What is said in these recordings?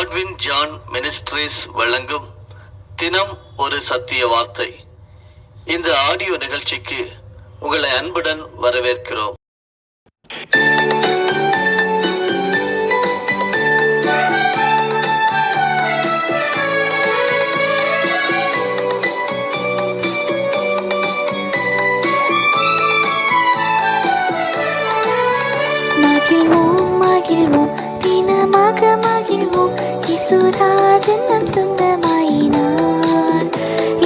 Godwin John ministries வழங்கும் தினம் ஒரு சத்திய வார்த்தை. இந்த ஆடியோ நிகழ்ச்சிக்கு உங்களை அன்புடன் வரவேற்கிறோம். மகிழ்வோம் மகிழ்வோம் தினமாக மகிழ்வோம், இயேசுராஜன் நம் சொந்தமாயினார்.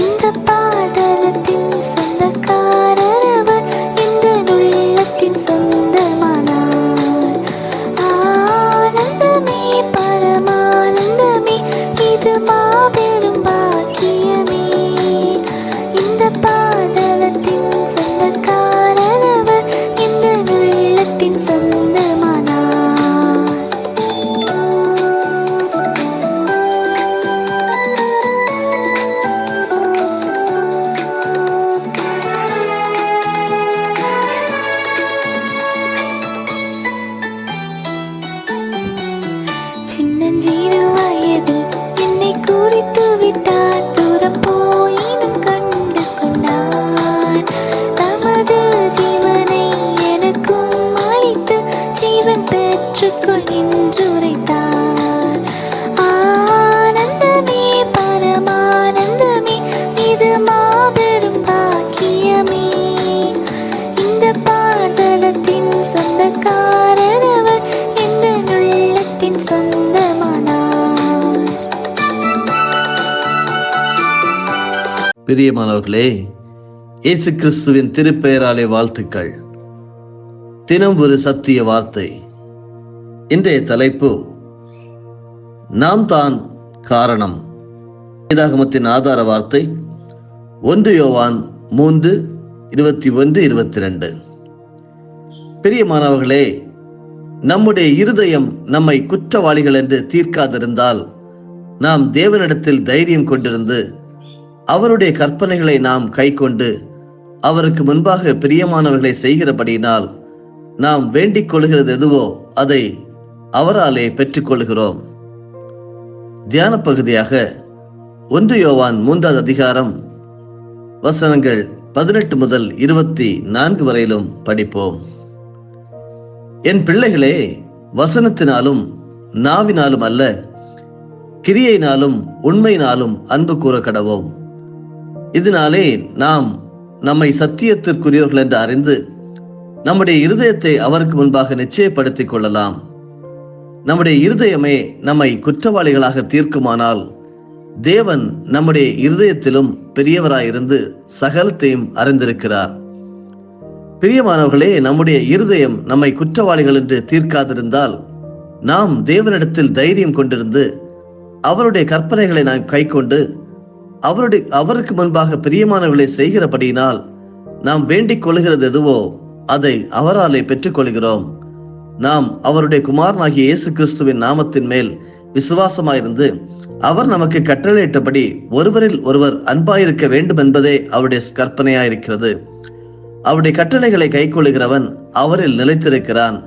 இந்த பாடலத்தின் சொந்தக்காரர் அவர், இந்த உள்ளத்தின் சொந்தமானார். ஆனந்தமே பரமானந்தமே, இது மாபெரும் பாக்கியமே. இந்த பாடலத்தின் சொந்தக்காரர் அவர், இந்த உள்ளத்தின் சொந்தமானார். சின்னஞ்சிறு வயதில் என்னை குறித்து விட்டார், தூரம் போயினும் கண்டு கொண்டார். தமது ஜீவனை எனக்கும் அளித்து ஜீவன் பெற்றுக்கொள் என்று உரைத்தார். ஆனந்தமே பரமானந்தமே, இது மாபெரும் பாக்கியமே. இந்த பாடலத்தின் சொந்தக்காரர் அவர், இந்த உள்ளத்தின் சொந்தமானார். பிரியமானவர்களே, இயேசு கிறிஸ்துவின் திருப்பெயராலே வாழ்த்துக்கள். தினம் ஒரு சத்திய வார்த்தை. இன்றைய தலைப்பு, நாம் தான் காரணம். வேதாகமத்தின் ஆதார வார்த்தை 1 யோவான் 3:21-22. பிரியமானவர்களே, நம்முடைய இருதயம் நம்மை குற்றவாளிகள் என்று தீர்க்காதிருந்தால் நாம் தேவனிடத்தில் தைரியம் கொண்டிருந்து அவருடைய கற்பனைகளை நாம் கைக்கொண்டு அவருக்கு முன்பாக பிரியமானவர்களை செய்கிறபடியினால் நாம் வேண்டிக் கொள்கிறது எதுவோ அதை அவராலே பெற்றுக்கொள்கிறோம். தியான பகுதியாக 1 யோவான் 3ஆம் அதிகாரம் வசனங்கள் 18 முதல் 24 வரையிலும் படிப்போம். என் பிள்ளைகளே, வசனத்தினாலும் நாவினாலும் அல்ல, கிரியையினாலும் உண்மையினாலும் அன்பு கூற கடவோம். இதனாலே நாம் நம்மை சத்தியத்திற்குரியவர்கள் என்று அறிந்து நம்முடைய இருதயத்தை அவருக்கு முன்பாக நிச்சயப்படுத்திக் கொள்ளலாம். நம்முடைய இருதயமே நம்மை குற்றவாளிகளாக தீர்க்குமானால் தேவன் நம்முடைய இருதயத்திலும் பெரியவராயிருந்து சகலத்தையும் அறிந்திருக்கிறார். பிரியமானவர்களே, நம்முடைய இருதயம் நம்மை குற்றவாளிகள் என்று தீர்க்காதிருந்தால் நாம் தேவனிடத்தில் தைரியம் கொண்டிருந்து அவருடைய கற்பனைகளை நாம் கைக்கொண்டு அவருக்கு முன்பாக பிரியமானவர்களை செய்கிறபடியினால் நாம் வேண்டிக் கொள்கிறது எதுவோ அதை அவராலே பெற்றுக்கொள்கிறோம். நாம் அவருடைய குமாரனாகிய இயேசு கிறிஸ்துவின் நாமத்தின் மேல் விசுவாசமாயிருந்து அவர் நமக்கு கட்டளையிட்டபடி ஒருவரில் ஒருவர் அன்பாயிருக்க வேண்டும் என்பதே அவருடைய கற்பனையாயிருக்கிறது. அவருடைய கட்டளைகளை கைக்கொள்கிறவன் அவரில் நிலைத்திருக்கிறான்,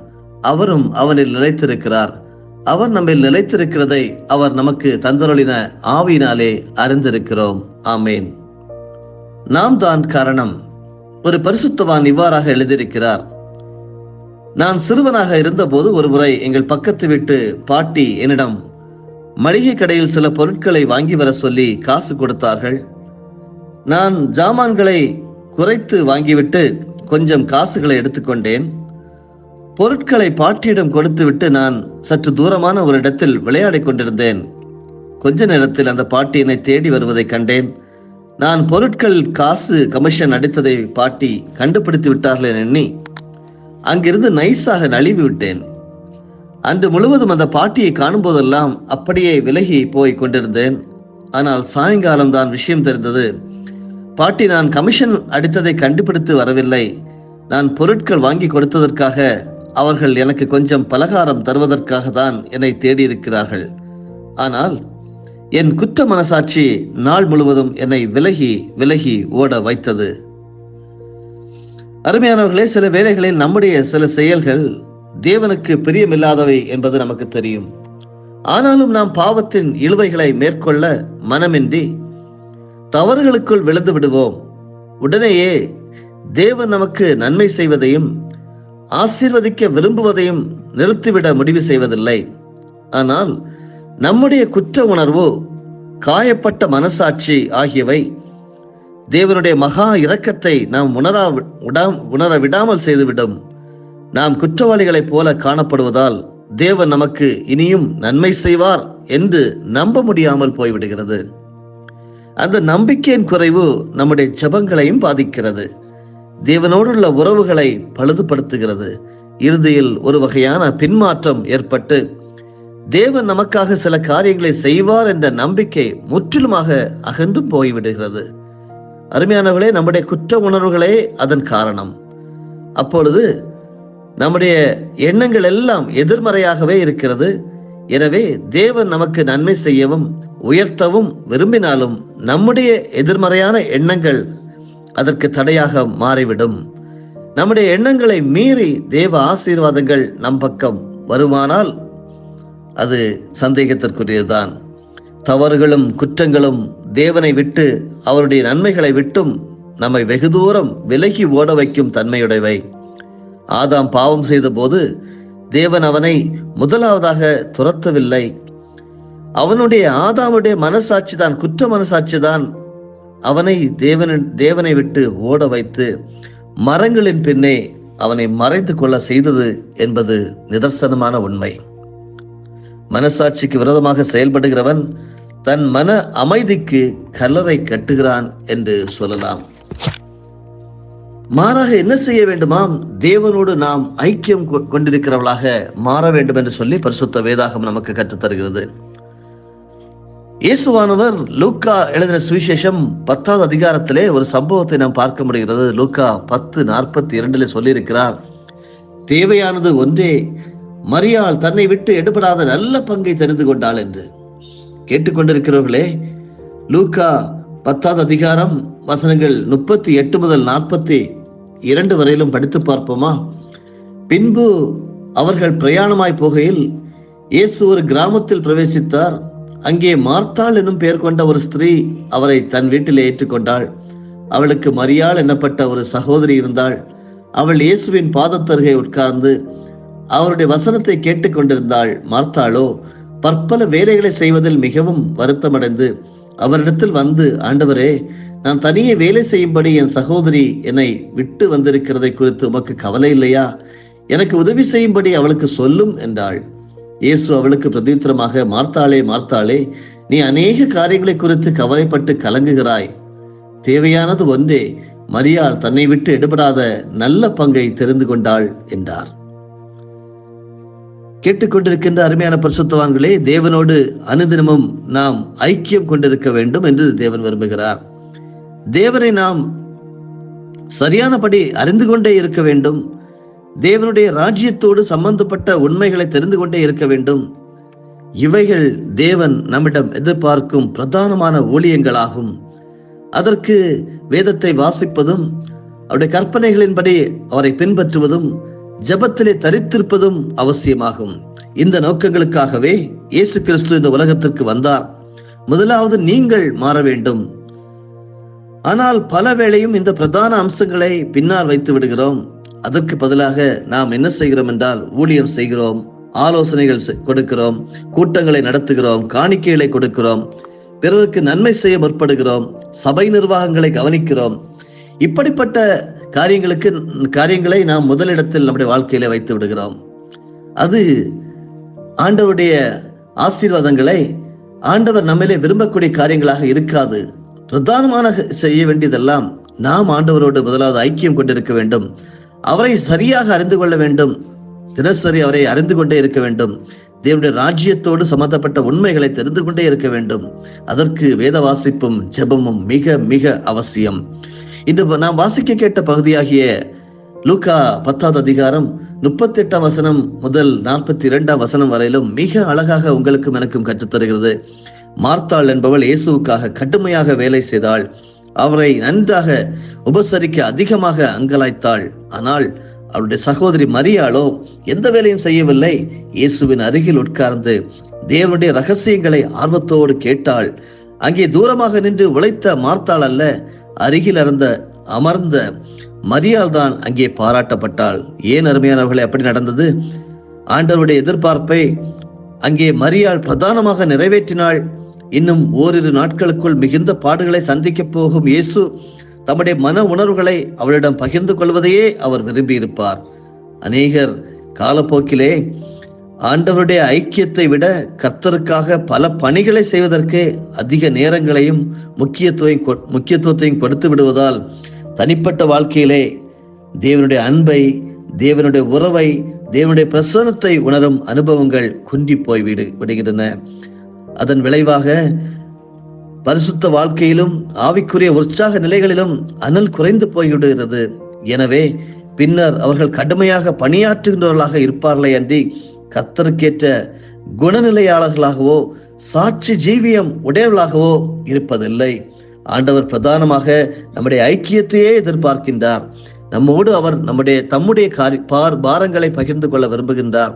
அவரும் அவனில் நிலைத்திருக்கிறார். அவர் நம்மில் நிலைத்திருக்கிறதை அவர் நமக்கு தந்தருளின ஆவியினாலே அறிந்திருக்கிறோம். ஆமேன். நாம் தான் காரணம். ஒரு பரிசுத்தவான் இவ்வாறாக எழுதியிருக்கிறார். நான் சிறுவனாக இருந்தபோது ஒரு முறை எங்கள் பக்கத்து வீட்டு பாட்டி என்னிடம் மளிகை கடையில் சில பொருட்களை வாங்கி வர சொல்லி காசு கொடுத்தார்கள். நான் ஜாமான்களை குறைத்து வாங்கிவிட்டு கொஞ்சம் காசுகளை எடுத்துக்கொண்டேன். பொருட்களை பாட்டியிடம் கொடுத்துவிட்டு நான் சற்று தூரமான ஒரு இடத்தில் விளையாடிக் கொண்டிருந்தேன். கொஞ்ச நேரத்தில் அந்த பாட்டி என்னை தேடி வருவதை கண்டேன். நான் பொருட்கள் காசு கமிஷன் அடித்ததை பாட்டி கண்டுபிடித்து விட்டார்கள் எண்ணி அங்கிருந்து நைஸாக நழுவி விட்டேன். அன்று முழுவதும் அந்த பாட்டியை காணும் போதெல்லாம் அப்படியே விலகி போய் கொண்டிருந்தேன். ஆனால் சாயங்காலம் தான் விஷயம் தெரிந்தது. பாட்டி நான் கமிஷன் அடித்ததை கண்டுபிடித்து வரவில்லை, நான் பொருட்கள் வாங்கி கொடுத்ததற்காக அவர்கள் எனக்கு கொஞ்சம் பலகாரம் தருவதற்காக தான் என்னை தேடி இருக்கிறார்கள். ஆனால் என் குற்ற மனசாட்சி நாள் முழுவதும் என்னை விலகி விலகி ஓட வைத்தது. அருமையானவர்களே, சில வேளைகளில் நம்முடைய சில செயல்கள் தேவனுக்கு பிரியமில்லாதவை என்பது நமக்கு தெரியும். ஆனாலும் நாம் பாவத்தின் இழுவைகளை மேற்கொள்ள மனமின்றி தவறுகளுக்குள் விழுந்து விடுவோம். உடனேயே தேவன் நமக்கு நன்மை செய்வதையும் ஆசீர்வதிக்க விரும்புவதையும் நிறுத்திவிட முடிவு செய்வதில்லை. ஆனால் நம்முடைய குற்ற உணர்வு, காயப்பட்ட மனசாட்சி ஆகியவை தேவனுடைய மகா இரக்கத்தை நாம் உணர விடாமல் செய்துவிடும். நாம் குற்றவாளிகளைப் போல காணப்படுவதால் தேவன் நமக்கு இனியும் நன்மை செய்வார் என்று நம்ப முடியாமல் போய்விடுகிறது. அந்த நம்பிக்கையின் குறைவு நம்முடைய ஜெபங்களையும் பாதிக்கிறது. தேவனோடுள்ள உறவுகளை பழுதுபடுத்துகிறது. இறுதியில் ஒரு வகையான பின்மாற்றம் ஏற்பட்டு தேவன் நமக்காக சில காரியங்களை செய்வார் என்ற நம்பிக்கை முற்றிலுமாக அகன்று போய்விடுகிறது. அருமையானவர்களே, நம்முடைய குற்ற உணர்வுகளே அதன் காரணம். அப்பொழுது நம்முடைய எண்ணங்கள் எல்லாம் எதிர்மறையாகவே இருக்கிறது. எனவே தேவன் நமக்கு நன்மை செய்யவும் உயர்த்தவும் விரும்பினாலும் நம்முடைய எதிர்மறையான எண்ணங்கள் அதற்கு தடையாக மாறிவிடும். நம்முடைய எண்ணங்களை மீறி தேவ ஆசீர்வாதங்கள் நம் பக்கம் வருமானால் அது சந்தேகத்திற்குரியதுதான். தவறுகளும் குற்றங்களும் தேவனை விட்டு அவருடைய நன்மைகளை விட்டும் நம்மை வெகு தூரம் விலகி ஓட வைக்கும் தன்மையுடையவை. ஆதாம் பாவம் செய்த போது தேவன் அவனை முதலாவதாக துரத்தவில்லை. அவனுடைய ஆதாமுடைய மனசாட்சி தான், குற்ற மனசாட்சி தான் அவனை தேவனை விட்டு ஓட வைத்து மரங்களின் பின்னே அவனை மறைந்து கொள்ள செய்தது என்பது நிதர்சனமான உண்மை. மனசாட்சிக்கு விரோதமாக செயல்படுகிறவன் தன் மன அமைதிக்கு கல்லறை கட்டுகிறான் என்று சொல்லலாம். மாறாக என்ன செய்ய வேண்டுமாம்? தேவனோடு நாம் ஐக்கியம் கொண்டிருக்கிறவர்களாக மாற வேண்டும் என்று சொல்லி பரிசுத்த வேதாகம் நமக்கு கற்றுத்தருகிறது. இயேசுவானவர் லூக்கா எழுதின சுவிசேஷம் 10வது அதிகாரத்திலே ஒரு சம்பவத்தை நாம் பார்க்க முடிகிறது. லூக்கா 10:42 சொல்லியிருக்கிறார், தேவையானது ஒன்றே, மரியாள் தன்னை விட்டு எடுபடாத நல்ல பங்கை தெரிந்து கொண்டாள் என்று. கேட்டுக்கொண்டிருக்கிறவர்களே, லூக்கா 10வது அதிகாரம் வசனங்கள் 38 முதல் 42 வரையிலும் படித்து பார்ப்போமா? பின்பு அவர்கள் பிரயாணமாய் போகையில் இயேசு ஒரு கிராமத்தில் பிரவேசித்தார். அங்கே மார்த்தாள் என்னும் பெயர் கொண்ட ஒரு ஸ்திரீ அவரை தன் வீட்டிலே ஏற்றுக்கொண்டாள். அவளுக்கு மரியாள் என்னப்பட்ட ஒரு சகோதரி இருந்தாள். அவள் இயேசுவின் பாதத்தருகே உட்கார்ந்து அவருடைய வசனத்தை கேட்டுக்கொண்டிருந்தாள். மார்த்தாளோ பற்பல வேலைகளை செய்வதில் மிகவும் வருத்தமடைந்து அவரிடத்தில் வந்து, ஆண்டவரே, நான் தனியே வேலை செய்யும்படி என் சகோதரி என்னை விட்டு வந்திருக்கிறதை குறித்து உமக்கு கவலை இல்லையா? எனக்கு உதவி செய்யும்படி அவளுக்கு சொல்லும் என்றாள். இயேசு அவளுக்கு பிரதியுத்தரமாக, மார்த்தாளே, மார்த்தாளே, நீ அநேக காரியங்களை குறித்து கவலைப்பட்டு கலங்குகிறாய். தேவையானது ஒன்றே, மரியாள் தன்னை விட்டு எடுபடாத நல்ல பங்கை தெரிந்து கொண்டாள் என்றார். கேட்டுக்கொண்டிருக்கின்ற அருமையான பரிசுத்தவான்களே, தேவனோடு அனுதினமும் நாம் ஐக்கியம் கொண்டிருக்க வேண்டும் என்று தேவன் விரும்புகிறார். தேவனை நாம் சரியானபடி அறிந்து கொண்டே இருக்க வேண்டும். தேவனுடைய ராஜ்யத்தோடு சம்பந்தப்பட்ட உண்மைகளை தெரிந்து கொண்டே இருக்க வேண்டும். இவைகள் தேவன் நம்மிடம் எதிர்பார்க்கும் பிரதானமான ஊழியங்களாகும். அதற்கு வேதத்தை வாசிப்பதும் அவருடைய கற்பனைகளின்படி அவரை பின்பற்றுவதும் ஜெபத்திலே தரித்திருப்பதும் அவசியமாகும். இந்த நோக்கங்களுக்காகவே இயேசு கிறிஸ்து இந்த உலகத்திற்கு வந்தார். முதலாவது நீங்கள் மாற வேண்டும். ஆனால் பல வேளையும் இந்த பிரதான அம்சங்களை பின்னால் வைத்து விடுகிறோம். அதற்கு பதிலாக நாம் என்ன செய்கிறோம் என்றால், ஊழியம் செய்கிறோம், ஆலோசனைகள் கொடுக்கிறோம், கூட்டங்களை நடத்துகிறோம், காணிக்கைகளை கொடுக்கிறோம், பிறருக்கு நன்மை செய்ய முற்படுகிறோம், சபை நிர்வாகங்களை கவனிக்கிறோம். இப்படிப்பட்ட காரியங்களை நாம் முதலிடத்தில் நம்முடைய வாழ்க்கையில வைத்து விடுகிறோம். அது ஆண்டவருடைய ஆசீர்வாதங்களை ஆண்டவர் நம்மிலே விரும்பக்கூடிய காரியங்களாக இருக்காது. பிரதானமான செய்ய வேண்டியதெல்லாம் நாம் ஆண்டவரோடு முதலாவது ஐக்கியம் கொண்டிருக்க வேண்டும். அவரை சரியாக அறிந்து கொள்ள வேண்டும். தினசரி அவரை அறிந்து கொண்டே இருக்க வேண்டும். தேவனுடைய ராஜ்யத்தோடு சம்பந்தப்பட்ட உண்மைகளை தெரிந்து கொண்டே இருக்க வேண்டும். அதற்கு வேத வாசிப்பும் ஜெபமும் மிக மிக அவசியம். இன்று நாம் வாசிக்க கேட்ட பகுதியாகிய லூக்கா 10வது அதிகாரம் 38ஆம் வசனம் முதல் 42ஆம் வசனம் வரையிலும் மிக அழகாக உங்களுக்கும் எனக்கும் கற்றுத்தருகிறது. மார்த்தாள் என்பவள் இயேசுவுக்காக கடுமையாக வேலை செய்தாள். அவரை நன்றாக உபசரிக்க அதிகமாக அங்கலாய்த்தாள். ஆனால் அவருடைய சகோதரி மரியாளோ எந்த வேலையும் செய்யவில்லை. இயேசுவின் அருகில் உட்கார்ந்து தேவனுடைய ரகசியங்களை ஆர்வத்தோடு கேட்டாள். அங்கே தூரமாக நின்று உழைத்த மார்த்தாள் அல்ல, அருகில் அமர்ந்த மரியாள் தான் அங்கே பாராட்டப்பட்டாள். ஏன் அருமையானவர்களே அப்படி நடந்தது? ஆண்டவருடைய எதிர்பார்ப்பை அங்கே மரியாள் பிரதானமாக நிறைவேற்றினாள். இன்னும் ஓரிரு நாட்களுக்குள் மிகுந்த பாடுகளை சந்திக்கப் போகும் இயேசு தம்முடைய மன உணர்வுகளை அவளிடம் பகிர்ந்து கொள்வதையே அவர் விரும்பி இருப்பார். அநேகர் காலப்போக்கிலே ஆண்டவருடைய ஐக்கியத்தை விட கர்த்தருக்காக பல பணிகளை செய்வதற்கு அதிக நேரங்களையும் முக்கியத்துவத்தையும் கொடுத்து விடுவதால் தனிப்பட்ட வாழ்க்கையிலே தேவனுடைய அன்பை, தேவனுடைய உறவை, தேவனுடைய பிரசன்னத்தை உணரும் அனுபவங்கள் குன்றி போய் விடுகின்றன. அதன் விளைவாக பரிசுத்த வாழ்க்கையிலும் ஆவிக்குரிய உற்சாக நிலைகளிலும் அனல் குறைந்து போய்விடுகிறது. எனவே பின்னர் அவர்கள் கடுமையாக பணியாற்றுகின்றவர்களாக இருப்பார்களே அன்றி கர்த்தருக்கேற்ற குணநிலையாளர்களாகவோ சாட்சி ஜீவியம் உடையவர்களாகவோ இருப்பதில்லை. ஆண்டவர் பிரதானமாக நம்முடைய ஐக்கியத்தையே எதிர்பார்க்கின்றார். நம்மோடு அவர் தம்முடைய பாரங்களை பகிர்ந்து கொள்ள விரும்புகின்றார்.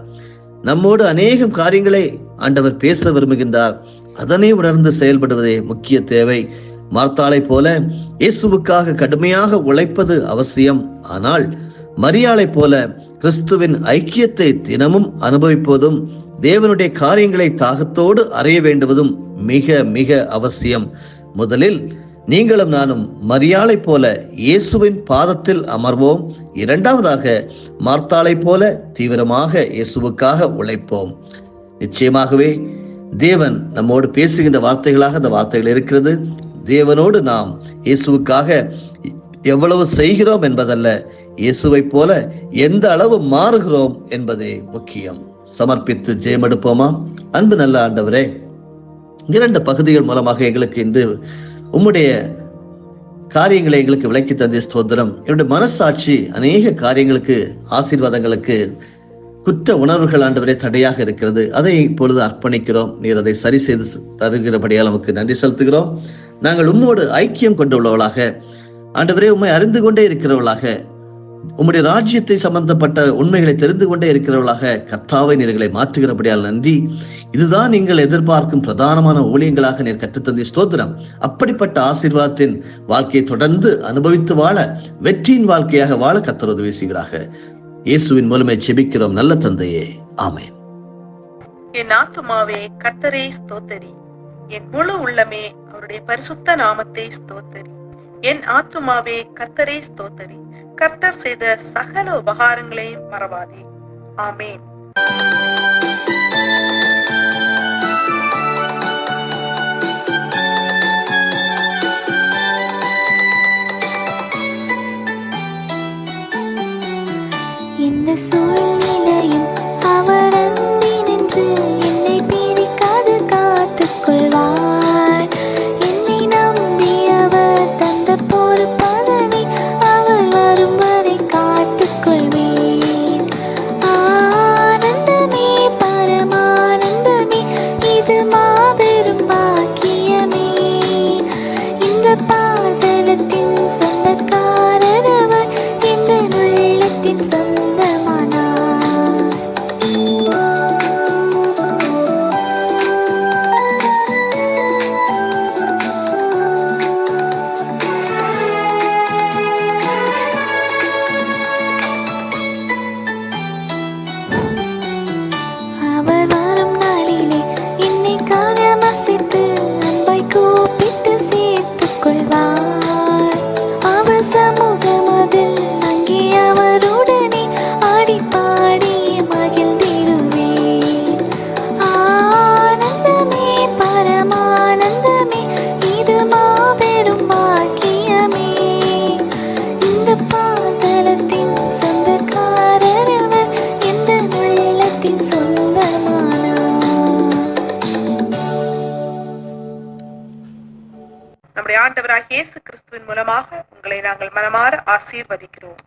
நம்மோடு அநேகம் காரியங்களை ஆண்டவர் பேச விரும்புகின்றார். அதனை உணர்ந்து செயல்படுவதே முக்கிய தேவை. மார்த்தாளை போல இயேசுவுக்காக கடுமையாக உழைப்பது அவசியம். ஆனால் மரியாளை போல கிறிஸ்துவின் ஐக்கியத்தை தினமும் அனுபவிப்பதும் தேவனுடைய காரியங்களை தாகத்தோடு அறிய வேண்டுவதும் மிக மிக அவசியம். முதலில் நீங்களும் நானும் மரியாளை போல இயேசுவின் பாதத்தில் அமர்வோம். இரண்டாவதாக மார்த்தாளை போல தீவிரமாக இயேசுவுக்காக உழைப்போம். நிச்சயமாகவே தேவன் நம்மோடு பேசுகின்ற வார்த்தைகளாக அந்த வார்த்தைகள் இருக்கிறது. தேவனோடு நாம் இயேசுவுக்காக எவ்வளவு செய்கிறோம் என்பதல்ல, இயேசுவை போல எந்த அளவு மாறுகிறோம் என்பதே முக்கியம். சமர்ப்பித்து ஜெயமெடுப்போமா? அன்பு நல்ல ஆண்டவரே, 2 பகுதிகள் மூலமாக எங்களுக்கு இன்று உம்முடைய காரியங்களை எங்களுக்கு விளக்கி தந்தை ஸ்தோத்திரம். என்னுடைய மனசாட்சி அநேக காரியங்களுக்கு, ஆசீர்வாதங்களுக்கு குற்ற உணர்வுகள் ஆண்டவரே தடையாக இருக்கிறது. அதை இப்பொழுது அர்ப்பணிக்கிறோம். நீர் அதை சரி செய்து தருகிறபடியால் நமக்கு நன்றி செலுத்துகிறோம். நாங்கள் உம்மோடு ஐக்கியம் கொண்டுள்ளவர்களாக ஆண்டவரே, உம்மை அறிந்து கொண்டே இருக்கிறவர்களாக, உம்முடைய ராஜ்யத்தை சம்பந்தப்பட்ட உண்மைகளை தெரிந்து கொண்டே இருக்கிறவர்களாக கர்த்தாவை நீர்களை மாற்றுகிறபடியால் நன்றி. இதுதான் நீங்கள் எதிர்பார்க்கும் பிரதானமான ஊழியங்களாக நீர் கற்றுத்தந்தை ஸ்தோத்திரம். அப்படிப்பட்ட ஆசீர்வாதத்தின் வாழ்க்கையை தொடர்ந்து அனுபவித்து வாழ, வெற்றியின் வாழ்க்கையாக வாழ கர்த்தர் உதவி செய்கிறாக. இயேசுவின் மூலமே ஜெபிக்கிறோம் நல்ல தந்தையே, ஆமென். என் ஆத்துமாவே கர்த்தரை ஸ்தோத்தரி, என் முழு உள்ளமே அவருடைய பரிசுத்த நாமத்தை ஸ்தோத்தரி. என் ஆத்துமாவே கர்த்தரை ஸ்தோத்தரி, கர்த்தர் செய்த சகல உபகாரங்களையும் மறவாதே. ஆமென். இந்த சூழ்நிலையும் அவர் அன்பினின்று என்னை பிரிக்காது காத்துக் கொள்வார். என்னை நம்பி அவர் தந்த பொறுப்பதனை அவர் வரும் வரை காத்துக் கொள்வேன். ஆனந்தமே பரமானந்தமே, இது மாபெரும் பாக்கியமே. இந்த பாதலத்தின் சொந்தக்காரர் அவர், இந்த உள்ளத்தின் சொந்த நம்முடைய ஆண்டவராகிய இயேசு கிறிஸ்துவின் மூலமாக உங்களை நாங்கள் மனமாற ஆசீர்வதிக்கிறோம்.